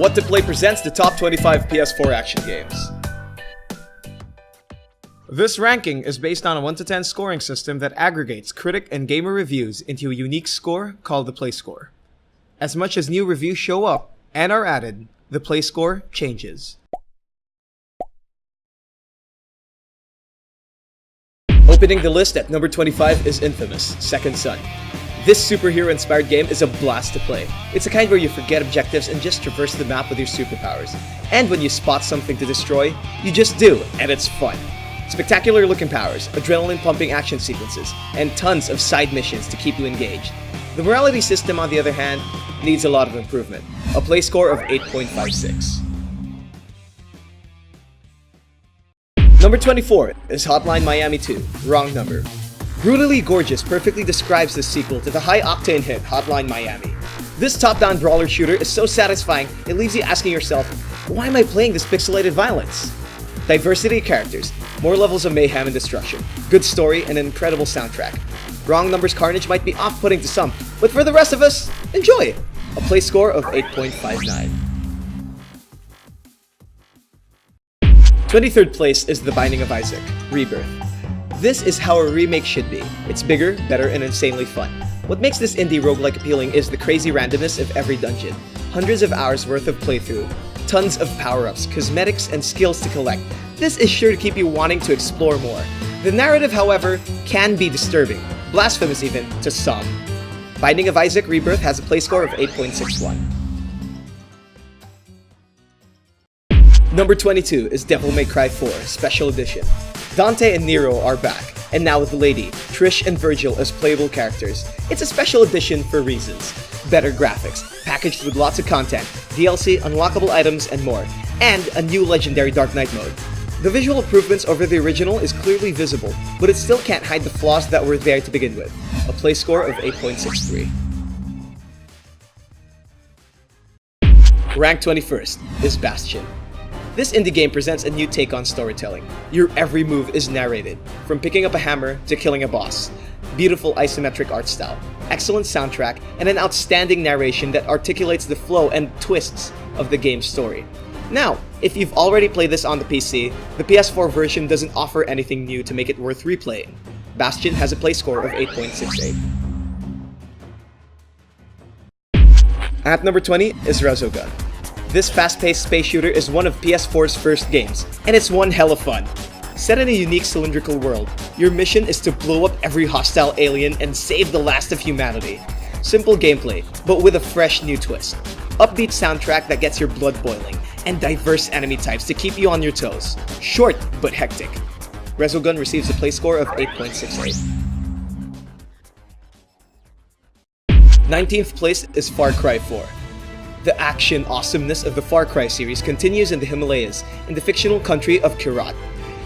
What to Play presents the top 25 PS4 action games. This ranking is based on a 1 to 10 scoring system that aggregates critic and gamer reviews into a unique score called the play score. As much as new reviews show up and are added, the play score changes. Opening the list at number 25 is Infamous: Second Son. This superhero-inspired game is a blast to play. It's the kind where you forget objectives and just traverse the map with your superpowers. And when you spot something to destroy, you just do, and it's fun. Spectacular looking powers, adrenaline-pumping action sequences, and tons of side missions to keep you engaged. The morality system, on the other hand, needs a lot of improvement. A play score of 8.56. Number 24 is Hotline Miami 2, Wrong Number. Brutally Gorgeous perfectly describes the sequel to the high-octane hit Hotline Miami. This top-down brawler shooter is so satisfying it leaves you asking yourself, why am I playing this pixelated violence? Diversity of characters, more levels of mayhem and destruction, good story, and an incredible soundtrack. Wrong Number's carnage might be off-putting to some, but for the rest of us, enjoy! A play score of 8.59. 23rd place is The Binding of Isaac: Rebirth. This is how a remake should be. It's bigger, better, and insanely fun. What makes this indie roguelike appealing is the crazy randomness of every dungeon. Hundreds of hours worth of playthrough, tons of power-ups, cosmetics, and skills to collect. This is sure to keep you wanting to explore more. The narrative, however, can be disturbing, blasphemous even, to some. Binding of Isaac: Rebirth has a play score of 8.61. Number 22 is Devil May Cry 4 Special Edition. Dante and Nero are back, and now with Lady, Trish, and Virgil as playable characters. It's a special edition for reasons. Better graphics, packaged with lots of content, DLC, unlockable items, and more, and a new legendary Dark Knight mode. The visual improvements over the original is clearly visible, but it still can't hide the flaws that were there to begin with. A play score of 8.63. Ranked 21st is Bastion. This indie game presents a new take on storytelling. Your every move is narrated, from picking up a hammer to killing a boss. Beautiful isometric art style, excellent soundtrack, and an outstanding narration that articulates the flow and twists of the game's story. Now, if you've already played this on the PC, the PS4 version doesn't offer anything new to make it worth replaying. Bastion has a play score of 8.68. At number 20 is Resogun. This fast-paced space shooter is one of PS4's first games, and it's one hell of fun. Set in a unique cylindrical world, your mission is to blow up every hostile alien and save the last of humanity. Simple gameplay, but with a fresh new twist. Upbeat soundtrack that gets your blood boiling, and diverse enemy types to keep you on your toes. Short, but hectic. Resogun receives a play score of 8.68. 19th place is Far Cry 4. The action awesomeness of the Far Cry series continues in the Himalayas, in the fictional country of Kyrat.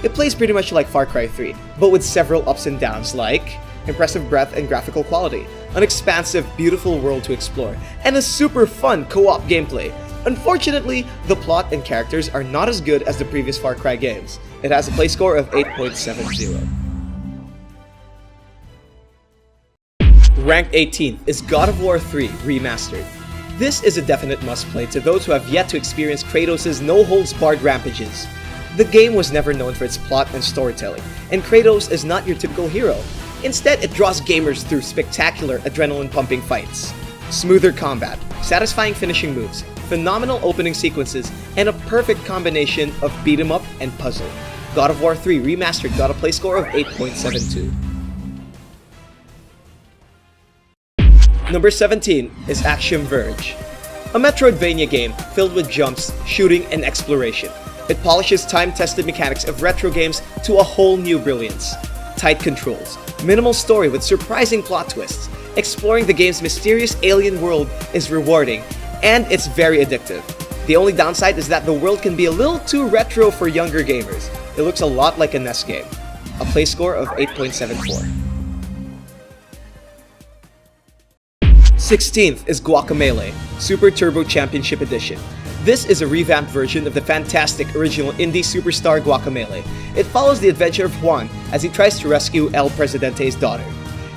It plays pretty much like Far Cry 3, but with several ups and downs like impressive breadth and graphical quality, an expansive, beautiful world to explore, and a super fun co-op gameplay. Unfortunately, the plot and characters are not as good as the previous Far Cry games. It has a play score of 8.70. Ranked 18th is God of War 3 Remastered. This is a definite must-play to those who have yet to experience Kratos' no-holds-barred rampages. The game was never known for its plot and storytelling, and Kratos is not your typical hero. Instead, it draws gamers through spectacular adrenaline-pumping fights. Smoother combat, satisfying finishing moves, phenomenal opening sequences, and a perfect combination of beat-em-up and puzzle. God of War 3 Remastered got a play score of 8.72. Number 17 is Axiom: Verge. A Metroidvania game filled with jumps, shooting, and exploration. It polishes time-tested mechanics of retro games to a whole new brilliance. Tight controls, minimal story with surprising plot twists. Exploring the game's mysterious alien world is rewarding, and it's very addictive. The only downside is that the world can be a little too retro for younger gamers. It looks a lot like a NES game. A play score of 8.74. 16th is Guacamelee, Super Turbo Championship Edition. This is a revamped version of the fantastic original indie superstar Guacamelee. It follows the adventure of Juan as he tries to rescue El Presidente's daughter.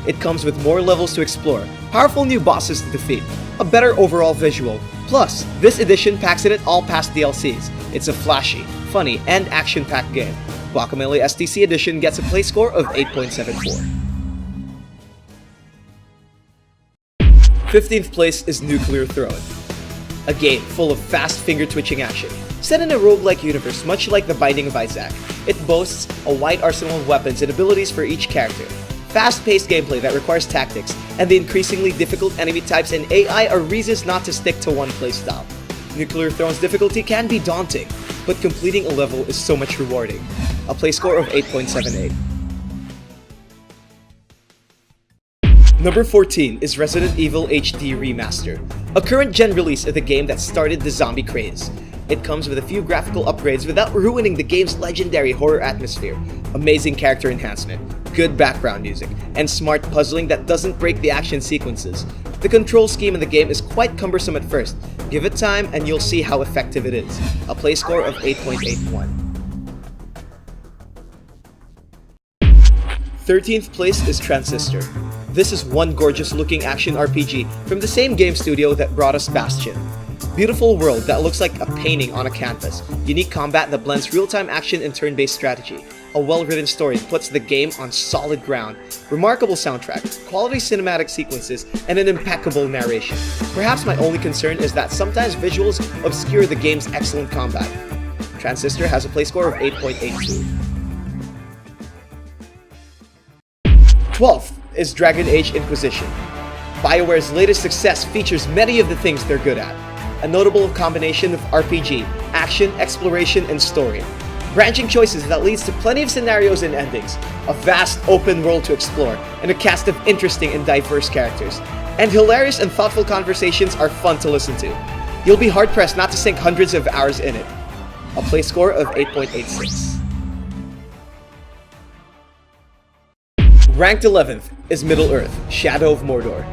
It comes with more levels to explore, powerful new bosses to defeat, a better overall visual, Plus, this edition packs in it all past DLCs. It's a flashy, funny, and action-packed game. Guacamelee STC Edition gets a play score of 8.74. 15th place is Nuclear Throne, a game full of fast finger-twitching action. Set in a roguelike universe much like The Binding of Isaac, it boasts a wide arsenal of weapons and abilities for each character, fast-paced gameplay that requires tactics, and the increasingly difficult enemy types and AI are reasons not to stick to one playstyle. Nuclear Throne's difficulty can be daunting, but completing a level is so much rewarding. A play score of 8.78. Number 14 is Resident Evil HD Remaster, a current-gen release of the game that started the zombie craze. It comes with a few graphical upgrades without ruining the game's legendary horror atmosphere, amazing character enhancement, good background music, and smart puzzling that doesn't break the action sequences. The control scheme in the game is quite cumbersome at first. Give it time and you'll see how effective it is. A play score of 8.81. 13th place is Transistor. This is one gorgeous looking action RPG from the same game studio that brought us Bastion. Beautiful world that looks like a painting on a canvas, unique combat that blends real-time action and turn-based strategy, a well-written story puts the game on solid ground, remarkable soundtrack, quality cinematic sequences, and an impeccable narration. Perhaps my only concern is that sometimes visuals obscure the game's excellent combat. Transistor has a play score of 8.82. 12th is Dragon Age Inquisition. BioWare's latest success features many of the things they're good at. A notable combination of RPG, action, exploration, and story. Branching choices that leads to plenty of scenarios and endings, a vast open world to explore, and a cast of interesting and diverse characters. And hilarious and thoughtful conversations are fun to listen to. You'll be hard-pressed not to sink hundreds of hours in it. A play score of 8.86. Ranked 11th is Middle-earth, Shadow of Mordor.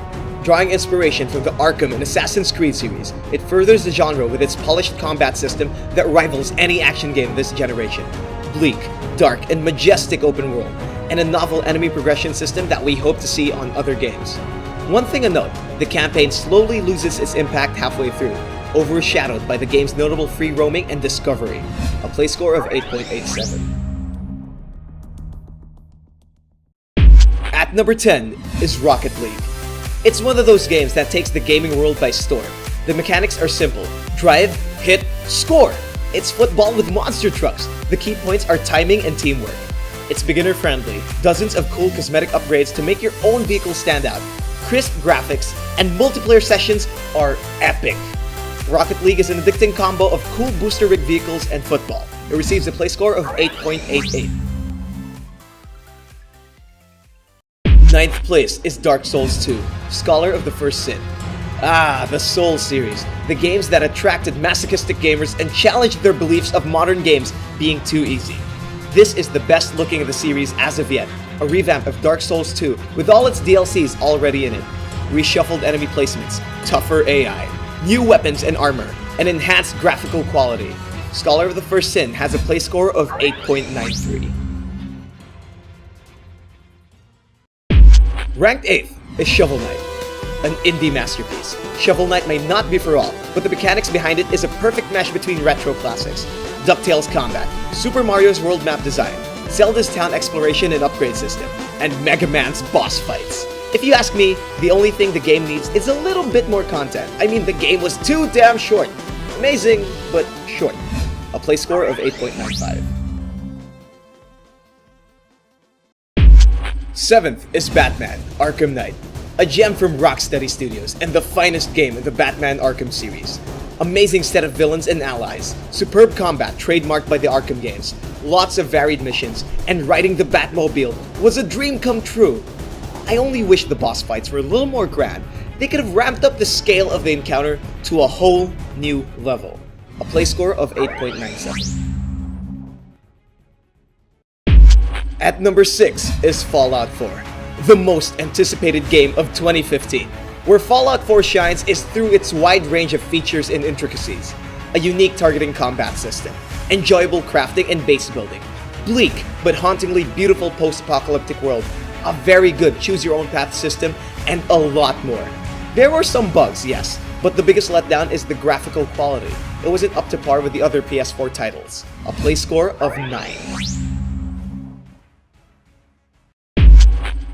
Drawing inspiration from the Arkham and Assassin's Creed series, it furthers the genre with its polished combat system that rivals any action game this generation. Bleak, dark, and majestic open world, and a novel enemy progression system that we hope to see on other games. One thing to note, the campaign slowly loses its impact halfway through, overshadowed by the game's notable free roaming and discovery. A play score of 8.87. At number 10 is Rocket League. It's one of those games that takes the gaming world by storm. The mechanics are simple. Drive, hit, score! It's football with monster trucks. The key points are timing and teamwork. It's beginner-friendly. Dozens of cool cosmetic upgrades to make your own vehicle stand out. Crisp graphics and multiplayer sessions are epic. Rocket League is an addicting combo of cool booster rig vehicles and football. It receives a play score of 8.88. 9th place is Dark Souls 2, Scholar of the First Sin. Ah, the Souls series, the games that attracted masochistic gamers and challenged their beliefs of modern games being too easy. This is the best looking of the series as of yet, a revamp of Dark Souls 2 with all its DLCs already in it. Reshuffled enemy placements, tougher AI, new weapons and armor, and enhanced graphical quality. Scholar of the First Sin has a play score of 8.93. Ranked 8th is Shovel Knight, an indie masterpiece. Shovel Knight may not be for all, but the mechanics behind it is a perfect mesh between retro classics, DuckTales combat, Super Mario's world map design, Zelda's town exploration and upgrade system, and Mega Man's boss fights. If you ask me, the only thing the game needs is a little bit more content. I mean, the game was too damn short. Amazing, but short. A play score of 8.95. 7th is Batman: Arkham Knight, a gem from Rocksteady Studios and the finest game in the Batman Arkham series. Amazing set of villains and allies, superb combat trademarked by the Arkham games, lots of varied missions, and riding the Batmobile was a dream come true. I only wish the boss fights were a little more grand. They could have ramped up the scale of the encounter to a whole new level. A play score of 8.97. At number 6 is Fallout 4, the most anticipated game of 2015. Where Fallout 4 shines is through its wide range of features and intricacies. A unique targeting combat system, enjoyable crafting and base building, bleak but hauntingly beautiful post-apocalyptic world, a very good choose-your-own-path system, and a lot more. There were some bugs, yes, But the biggest letdown is the graphical quality. It wasn't up to par with the other PS4 titles. A play score of 9.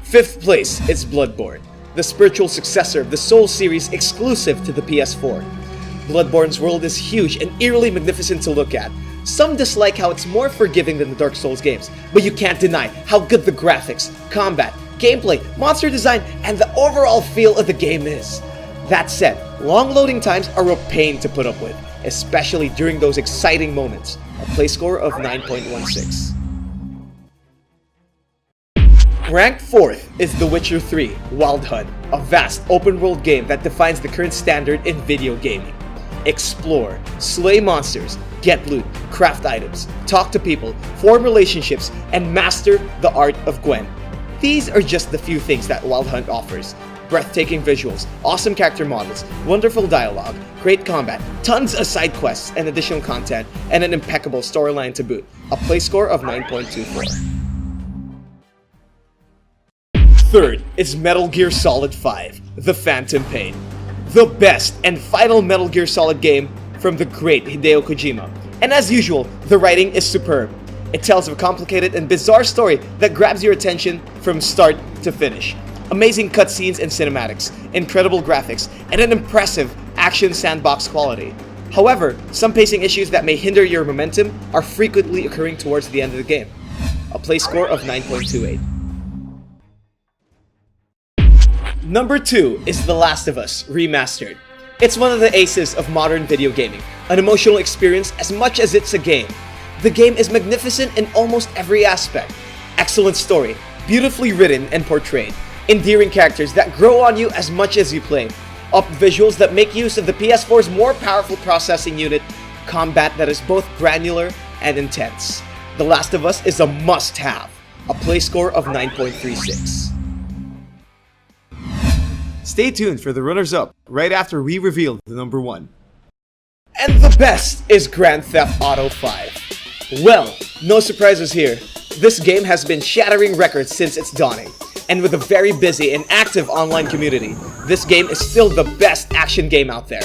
5th place is Bloodborne, the spiritual successor of the Soul series exclusive to the PS4. Bloodborne's world is huge and eerily magnificent to look at. Some dislike how it's more forgiving than the Dark Souls games, but you can't deny how good the graphics, combat, gameplay, monster design, and the overall feel of the game is. That said, long loading times are a pain to put up with, especially during those exciting moments. A play score of 9.16. Ranked 4th is The Witcher 3 Wild Hunt, a vast open-world game that defines the current standard in video gaming. Explore, slay monsters, get loot, craft items, talk to people, form relationships, and master the art of Gwen. These are just the few things that Wild Hunt offers. Breathtaking visuals, awesome character models, wonderful dialogue, great combat, tons of side quests and additional content, and an impeccable storyline to boot. A play score of 9.24. 3rd is Metal Gear Solid 5, The Phantom Pain. The best and final Metal Gear Solid game from the great Hideo Kojima. And as usual, the writing is superb. It tells of a complicated and bizarre story that grabs your attention from start to finish. Amazing cutscenes and cinematics, incredible graphics, and an impressive action sandbox quality. However, some pacing issues that may hinder your momentum are frequently occurring towards the end of the game. A play score of 9.28. Number 2 is The Last of Us Remastered. It's one of the aces of modern video gaming, an emotional experience as much as it's a game. The game is magnificent in almost every aspect. Excellent story, beautifully written and portrayed, endearing characters that grow on you as much as you play, up visuals that make use of the PS4's more powerful processing unit, combat that is both granular and intense. The Last of Us is a must-have, a play score of 9.36. Stay tuned for the runners-up right after we reveal the number 1. And the best is Grand Theft Auto 5. Well, no surprises here. This game has been shattering records since its dawning. And with a very busy and active online community, this game is still the best action game out there.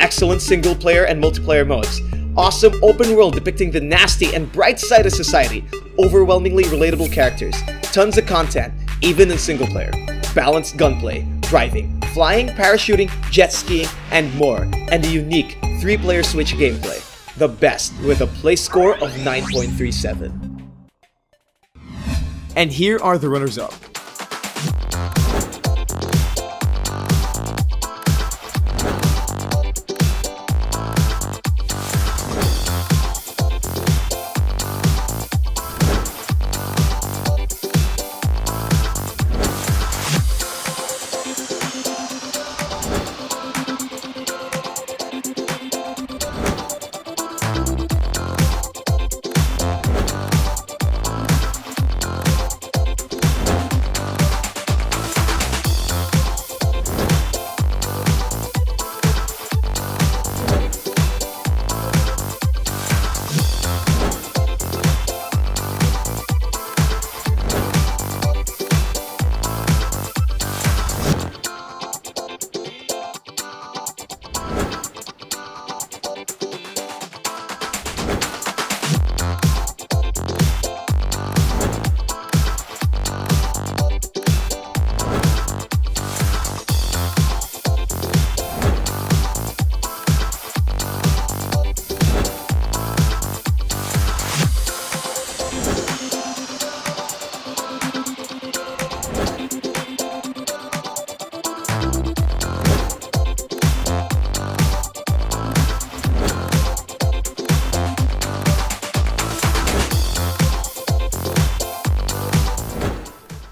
Excellent single player and multiplayer modes. Awesome open world depicting the nasty and bright side of society. Overwhelmingly relatable characters. Tons of content, even in single player. Balanced gunplay, driving, flying, parachuting, jet skiing, and more. And a unique 3-player Switch gameplay. The best with a play score of 9.37. And here are the runners-up.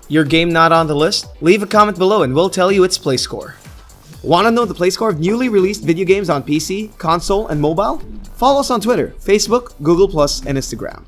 Your game not on the list? Leave a comment below and we'll tell you its play score. Wanna know the play score of newly released video games on PC, console, and mobile? Follow us on Twitter, Facebook, Google+, and Instagram.